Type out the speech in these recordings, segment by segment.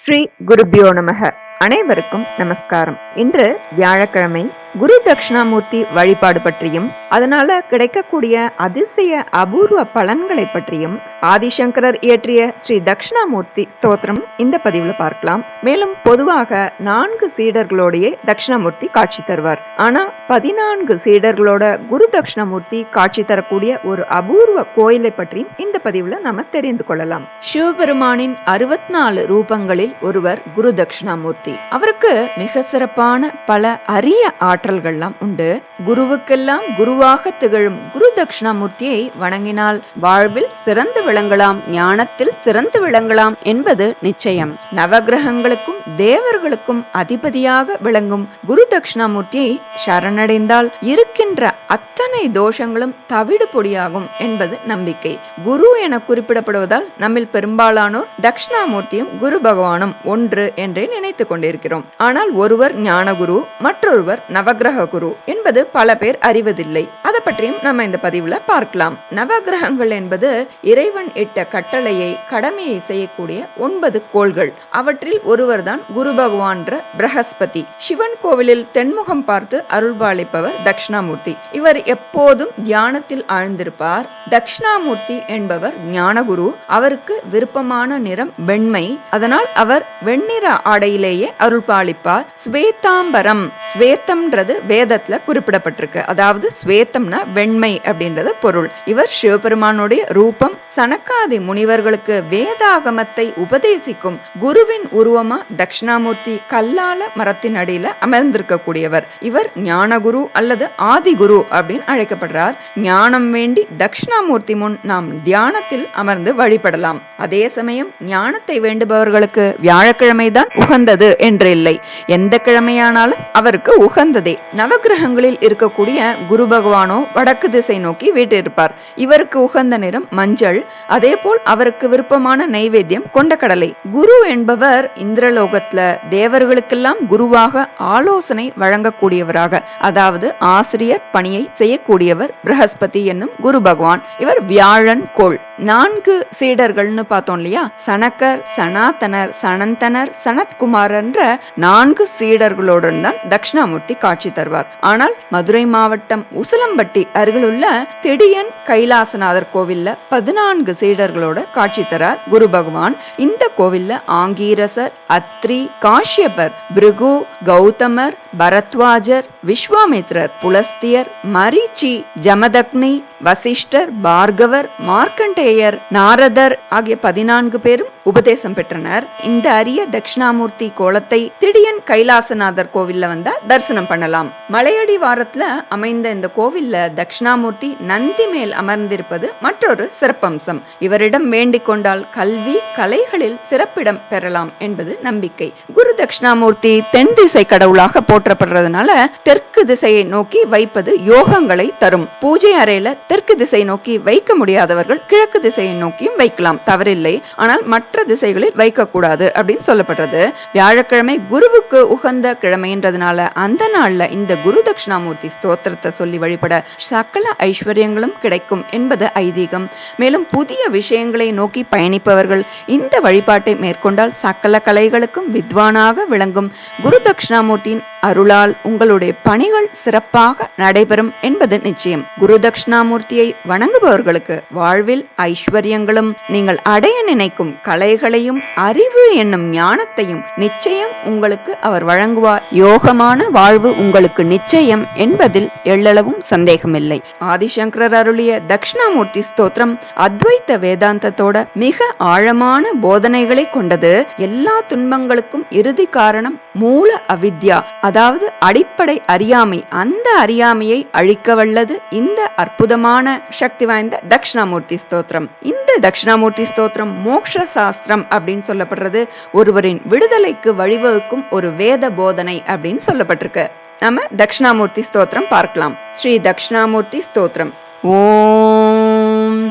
ஸ்ரீ குருபியோ நமக. அனைவருக்கும் நமஸ்காரம். இன்று வியாழக்கிழமை. குரு தட்சிணாமூர்த்தி வழிபாடு பற்றியும் அதனால கிடைக்கக்கூடிய அதிசய அபூர்வ பலன்களை பற்றியும் ஆதிசங்கரர் இயற்றிய ஸ்ரீ தட்சிணாமூர்த்தி ஸ்தோத்திரம் இந்த பதிவுல பார்க்கலாம். மேலும் பொதுவாக 4 சீடர்களோடையே தட்சிணாமூர்த்தி காட்சி தருவார். ஆனா 14 சீடர்களோட குரு தட்சிணாமூர்த்தி காட்சி தரக்கூடிய ஒரு அபூர்வ கோயிலை பற்றியும் இந்த பதிவுல நாம தெரிந்து கொள்ளலாம். சிவபெருமானின் 64 ரூபங்களில் ஒருவர் குரு தட்சிணாமூர்த்தி. அவருக்கு மிக சிறப்பான பல அரிய ஆற்றல்கள்லாம் உண்டு. குருவுக்கெல்லாம் குருவாக திகழும் குரு தட்சிணாமூர்த்தியை வணங்கினால் வாழ்வில் சிறந்து விளங்கலாம், ஞானத்தில் சிறந்து விளங்கலாம் என்பது நிச்சயம். நவகிரகங்களுக்கும் தேவர்களுக்கும் அதிபதியாக விளங்கும் குரு தட்சிணாமூர்த்தியை சரணடைந்தால் இருக்கின்ற அத்தனை தோஷங்களும் தவிடு பொடியாகும் என்பது நம்பிக்கை. குரு என குறிப்பிடப்படுவதால் நம்மில் பெரும்பாலானோர் தட்சிணாமூர்த்தியும் குரு பகவானும் ஒன்று என்றே நினைத்துக் கொண்டிருக்கிறோம். ஆனால் ஒருவர் ஞானகுரு, மற்றொருவர் நவகிரக குரு என்பது பல பேர் அறிவதில்லை. அதை பற்றியும் நம்ம இந்த பதிவுல பார்க்கலாம். நவகிரகங்கள் என்பது இறைவன் இட்ட கட்டளையை கடமையை செய்யக்கூடிய 9 கோள்கள். அவற்றில் ஒருவர் தான் குரு பகவான் பிரகஸ்பதி. சிவன் கோவிலில் தென்முகம் பார்த்து அருள்பாலிப்பவர் தட்சிணாமூர்த்தி. இவர் எப்போதும் தியானத்தில் ஆழ்ந்திருப்பார். தட்சிணாமூர்த்தி என்பவர் ஞானகுரு. அவருக்கு விருப்பமான நிறம் வெண்மை. அதனால் அவர் வெண்ணிற ஆடையிலேயே அருள்பாலிப்பார். ஸ்வேதாம்பரம், ஸ்வேதம்ன்றது வேதத்துல குறிப்பிடப்பட்டிருக்கு. அதாவது ஸ்வேதம்னா வெண்மை அப்படின்றது பொருள். இவர் சிவபெருமானுடைய ரூபம். சனகாதி முனிவர்களுக்கு வேதாகமத்தை உபதேசிக்கும் குருவின் உருவமா தட்சிணாமூர்த்தி கல்லால மரத்தின் அடியில அமர்ந்திருக்க கூடியவர். இவர் ஞானகுரு அல்லது ஆதிகுரு அப்படின்னு அழைக்கப்படுறார். ஞானம் வேண்டி தட்சிணாமூர்த்தி முன் நாம் தியானத்தில் அமர்ந்து வழிபடலாம். அதே சமயம் ஞானத்தை வேண்டுபவர்களுக்கு வியாழக்கிழமை தான் உகந்தது என்று இல்லை. எந்த கிழமையானாலும் அவருக்கு உகந்ததே. நவகிரகங்களில் இருக்கக்கூடிய குரு பகவானோ வடக்கு திசை நோக்கி வீற்றிருப்பார். இவருக்கு உகந்த நிறம் மஞ்சள். அதே போல் அவருக்கு விருப்பமான நைவேத்தியம் கொண்டக்கடலை. குரு என்பவர் இந்திரலோகத்துல தேவர்களுக்கெல்லாம் குருவாக ஆலோசனை வழங்கக்கூடியவராக, அதாவது ஆசிரியர் பணியை செய்யக்கூடியவர் பிரகஸ்பதி என்னும் குரு பகவான். இவர் வியாழன் கோள். 4 சீடர்கள்னு பார்த்தோம் இல்லையா? சனகர், சனாதனர், சனந்தனர், சனத்குமார் என்ற 4 சீடர்களுடன் தான் தட்சிணாமூர்த்தி காட்சி தருவார். ஆனால் மதுரை மாவட்டம் உசிலம்பட்டி அருகிலுள்ள திடியன் கைலாசநாதர் கோவில்ல 14 சீடர்களோட காட்சி தரார் குரு பகவான். இந்த கோவில்ல ஆங்கீரசர், அத்ரி, காஷ்யபர், பிருகு, கௌதமர், பரத்வாஜர், விஸ்வாமித்ரர், புலஸ்தியர், மரீச்சி, ஜமதக்னி, வசிஷ்டர், பார்கவர், மார்க்கண்டேயர், நாரதர் ஆகிய 14 பேரும் உபதேசம் பெற்றனர். இந்த அரிய தட்சிணாமூர்த்தி கோலத்தை திடியன் கைலாசநாதர் கோவில்ல வந்தா தரிசனம் பண்ணலாம். மலையடி வாரத்துல அமைந்த இந்த கோவில்ல தட்சிணாமூர்த்தி நந்தி மேல் அமர்ந்திருப்பது மற்றொரு சிறப்பம்சம். இவரிடம் வேண்டிக் கொண்டால் கல்வி கலைகளில் சிறப்பிடம் பெறலாம் என்பது நம்பிக்கை. குரு தட்சிணாமூர்த்தி தென் திசை கடவுளாக போற்றப்படுறதுனால தெற்கு திசையை நோக்கி வைப்பது யோகங்களை தரும். பூஜை அறையில தெற்கு திசை நோக்கி வைக்க முடியாதவர்கள் கிழக்கு திசையை நோக்கியும் வைக்கலாம், தவறில்லை. ஆனால் மற்ற திசைகளில் வைக்க கூடாது அப்படின்னு சொல்லப்படுறது. வியாழக்கிழமை குருவுக்கு உகந்த கிழமைன்றதுனால அந்த நாள்ல இந்த குரு தட்சிணாமூர்த்தி ஸ்தோத்திரத்தை சொல்லி வழிபட சகல ஐஸ்வர்யங்களும் கிடைக்கும் என்பது ஐதீகம். மேலும் புதிய விஷயங்களை நோக்கி பயணிப்பவர்கள் இந்த வழிபாட்டை மேற்கொண்டால் சகல கலைகளுக்கும் வித்வானாக விளங்கும் குரு தட்சிணாமூர்த்தியின் அருளால் உங்களுடைய பணிகள் சிறப்பாக நடைபெறும் என்பது நிச்சயம். குரு தட்சிணாமூர்த்தியை வணங்குபவர்களுக்கு வாழ்வில் ஐஸ்வர்யங்களும் நீங்கள் அடைய நினைக்கும் கலைகளையும் அறிவு என்னும் ஞானத்தையும் நிச்சயம் உங்களுக்கு அவர் வழங்குவார். யோகமான வாழ்வு உங்களுக்கு நிச்சயம் என்பதில் எள்ளளவும் சந்தேகமில்லை. ஆதிசங்கரர் அருளிய தட்சிணாமூர்த்தி ஸ்தோத்திரம் அத்வைத்த வேதாந்தத்தோட மிக ஆழமான போதனைகளை கொண்டது. எல்லா துன்பங்களுக்கும் இறுதி காரணம் மூல அவித்யா, அதாவது அடிப்படை அறியாமை. அந்த அறியாமையை அழிக்க வல்லது இந்த அற்புதமான சக்தி வாய்ந்த தட்சிணாமூர்த்தி ஸ்தோத்திரம். இந்த தட்சிணாமூர்த்தி ஸ்தோத்திரம் மோக்ஷ சாஸ்திரம் அப்படின்னு சொல்லப்படுறது. ஒருவரின் விடுதலைக்கு வழிவகுக்கும் ஒரு வேத போதனை அப்படின்னு சொல்லப்பட்டிருக்கு. நம்ம தட்சிணாமூர்த்தி ஸ்தோத்திரம் பார்க்கலாம். ஸ்ரீ தட்சிணாமூர்த்தி ஸ்தோத்திரம். ஓம்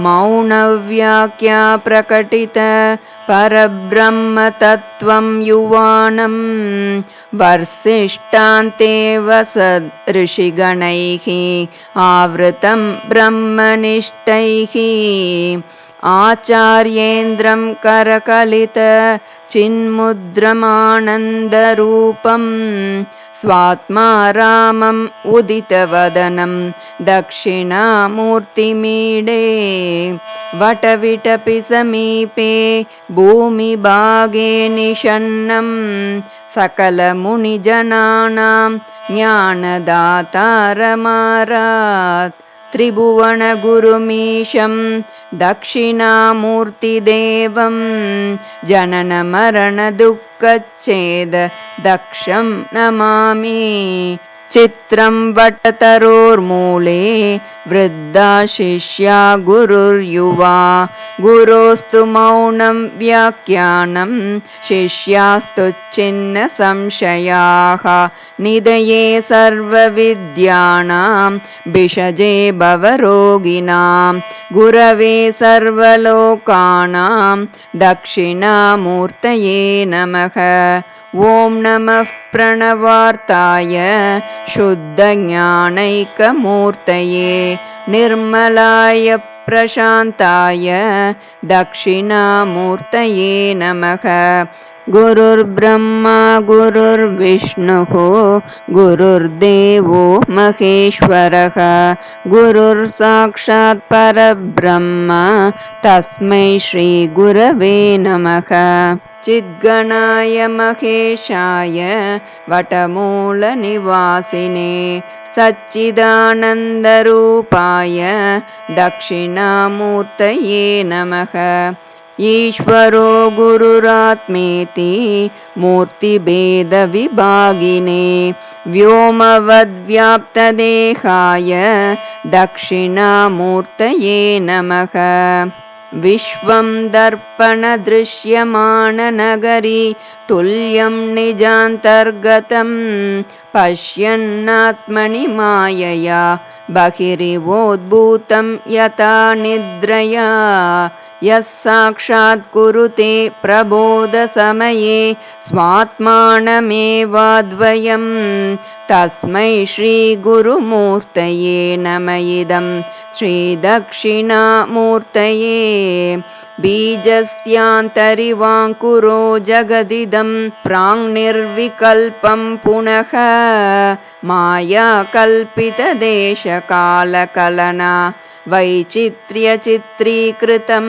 மௌனவ்யாக்யா பிரகடித பரபிரம்ம தத்வம் யுவானம் வர்சிஷ்டாந்தே வசத் ரிஷிகணைஹி ஆவ்ருதம் பிரம்மனிஷ்டைஹி आचार्येन्द्रं करकलित चिन्मुद्रमानन्दरूपं स्वात्मा रामम् उदितवदनं दक्षिणामूर्तिमीडे वटविटपि समीपे भूमिभागे निषन्नं सकलमुनिजनानां ज्ञानदातारमारात् त्रिभुवनगुरुमीशं दक्षिणामूर्तिदेवं जननमरणदुःखच्छेद दक्षं नमामि। चित्रं वटतरोर्मूले वृद्धा शिष्या गुरुर्युवा गुरोस्तु मौनं व्याख्यानं शिष्यास्तु छिन्न संशयाः निधये सर्वविद्यानां भिषजे भवरोगिणां गुरवे सर्वलोकानां दक्षिणामूर्तये नमः। ॐ नमः प्रणवार्ताय शुद्धज्ञानैकमूर्तये निर्मलाय प्रशान्ताय दक्षिणामूर्तये नमः। गुरुर्ब्रह्मा गुरुर्विष्णुः गुरुर्देवो महेश्वरः गुरुर्साक्षात् परब्रह्म तस्मै श्रीगुरवे नमः। चिद्गणाय महेशाय वटमूलनिवासिने सच्चिदानन्दरूपाय दक्षिणामूर्तये नमः। ईश्वरो गुरुरात्मेति मूर्तिभेदविभागिने व्योमवद्व्याप्तदेहाय दक्षिणामूर्तये नमः। विश्वं दर्पणदृश्यमाननगरी तुल्यं निजान्तर्गतं पश्यन्नात्मनि मायया बहिरिवोद्भूतं यथा निद्रया यः साक्षात् कुरुते प्रबोधसमये स्वात्मानमेवाद्वयं तस्मै श्रीगुरुमूर्तये नमः। इदं श्रीदक्षिणामूर्तये बीजस्यान्तरिवाङ्कुरो जगदिदं प्राङ्निर्विकल्पं पुनः मायाकल्पितदेशकालकलना वैचित्र्यचित्रीकृतं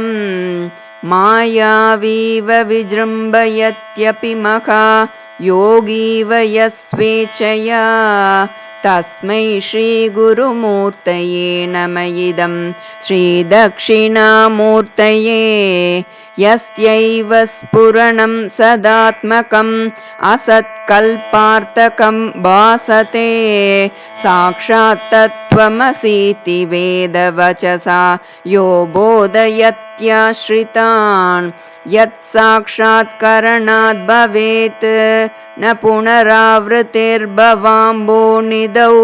मायावीव विजृम्भयत्यपि महा योगीव यस्वेच्छया तस्मै श्रीगुरुमूर्तये नमः। इदं श्रीदक्षिणामूर्तये यस्यैव स्फुरणं सदात्मकम् असत्कल्पार्थकं भासते साक्षात् तत्त्वमसीति वेदवचसा यो बोधयत्याश्रितान् यत् साक्षात्करणात् भवेत् न पुनरावृत्तिर्भवाम्भोनिधौ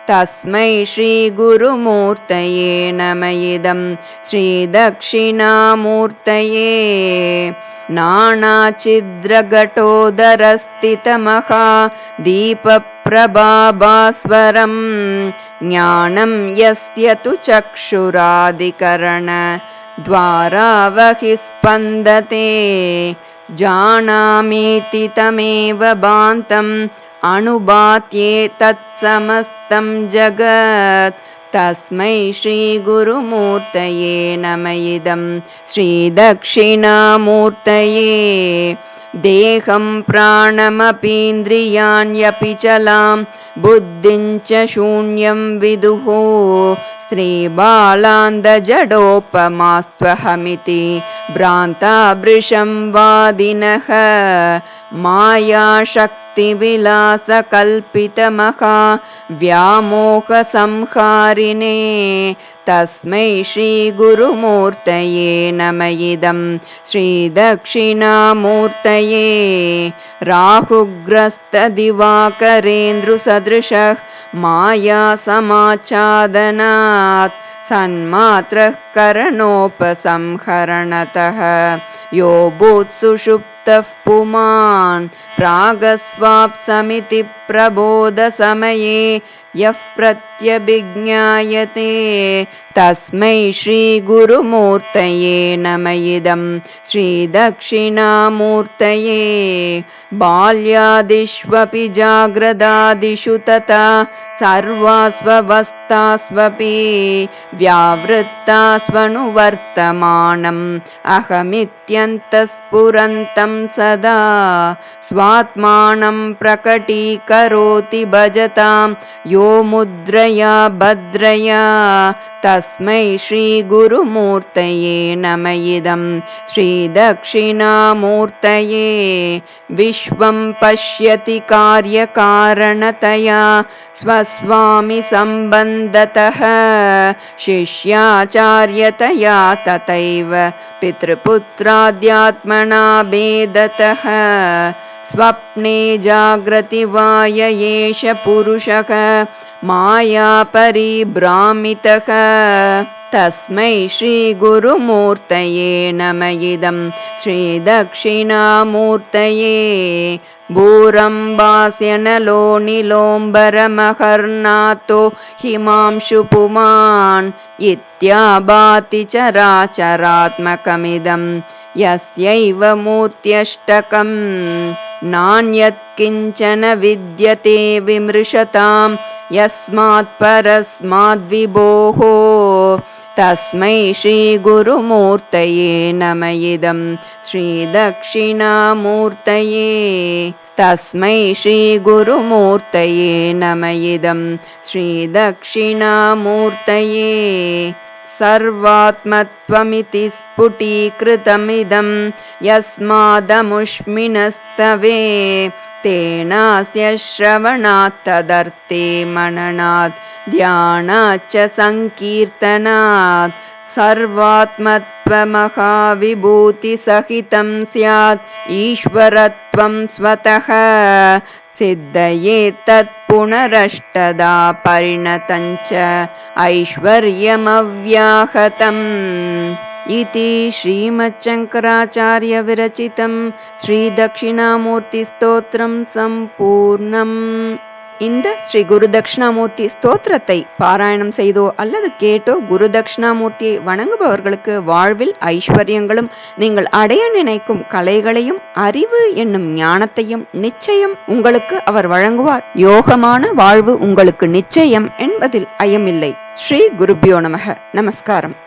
तस्मै श्रीगुरुमूर्तये नमः। इदं श्रीदक्षिणामूर्तये नानाछिद्रघटोदरस्थितमहा दीपप्रभाभास्वरं ज्ञानं यस्य तु चक्षुरादिकरण द्वारा बहिस्पन्दते जानामीति तमेव भान्तम् अनुभात्ये तत्समस्तं जगत् तस्मै श्रीगुरुमूर्तये नमः। इदं श्रीदक्षिणामूर्तये देहं प्राणमपीन्द्रियाण्यपि चलां बुद्धिं च शून्यं विदुः स्त्रीबालान्दजडोपमास्त्वहमिति भ्रान्ता वृषं वादिनः मायाशक्तिविलासकल्पितमहा व्यामोहसंहारिणे तस्मै श्रीगुरुमूर्तये नमः। इदं श्रीदक्षिणामूर्तये राहुग्रस्तदिवाकरेन्द्रसदृशः मायासमाच्छादनात् सन्मात्रः करणोपसंहरणतः यो भूत्सुषुप्तिं प्राप्तः पुमान् प्रागस्वाप्समिति प्रबोधसमये यः प्रत्यभिज्ञायते तस्मै श्रीगुरुमूर्तये नम इदं श्रीदक्षिणामूर्तये। बाल्यादिष्वपि जाग्रदादिषु तथा सर्वास्वस्थास्वपि व्यावृत्तास्वनुवर्तमानम् अहमित्यन्तस्फुरन्तं सदा स्वात्मानं प्रकटीकरोति भजतां यो मुद्रया भद्रया तस्मै श्रीगुरुमूर्तये नम इदं श्रीदक्षिणामूर्तये। विश्वं पश्यति कार्यकारणतया स्वस्वामि सम्बन्धतः शिष्याचार्यतया तथैव पितृपुत्राद्यात्मना भेदतः स्वप्ने जाग्रति वाय एष पुरुषः माया परिभ्रामितः तस्मै श्रीगुरुमूर्तये नम इदं श्रीदक्षिणामूर्तये। भूरम्बास्यनलो निलोम्बरमहर्नाथो हिमांशुपुमान् इत्याभाति चराचरात्मकमिदं यस्यैव मूर्त्यष्टकम् नान्यत् किञ्चन विद्यते विमृशतां यस्मात् परस्माद्विभोः तस्मै श्रीगुरुमूर्तये नम इदं श्रीदक्षिणामूर्तये। तस्मै श्रीगुरुमूर्तये नम इदं श्रीदक्षिणामूर्तये। सर्वात्मत्वमिति स्फुटीकृतमिदं यस्मादमुष्मिनस्तवे तेनास्य श्रवणात् तदर्थे मननात् ध्यानाच्च संकीर्तनात् सर्वात्मत्वमहाविभूतिसहितं स्यात् ईश्वरत्वं स्वतः सिद्धये तत्पुनरष्टदा परिणतञ्च ऐश्वर्यमव्याहतम् इति श्रीमच्छङ्कराचार्य विरचितं श्रीदक्षिणामूर्तिस्तोत्रं सम्पूर्णम्. இந்த ஸ்ரீ குரு தட்சிணாமூர்த்தி ஸ்தோத்திரத்தை பாராயணம் செய்தோ அல்லது கேட்டோ குரு தட்சிணாமூர்த்தியை வணங்குபவர்களுக்கு வாழ்வில் ஐஸ்வர்யங்களும் நீங்கள் அடைய நினைக்கும் கலைகளையும் அறிவு என்னும் ஞானத்தையும் நிச்சயம் உங்களுக்கு அவர் வழங்குவார். யோகமான வாழ்வு உங்களுக்கு நிச்சயம் என்பதில் ஐயமில்லை. ஸ்ரீ குருபியோ நமக. நமஸ்காரம்.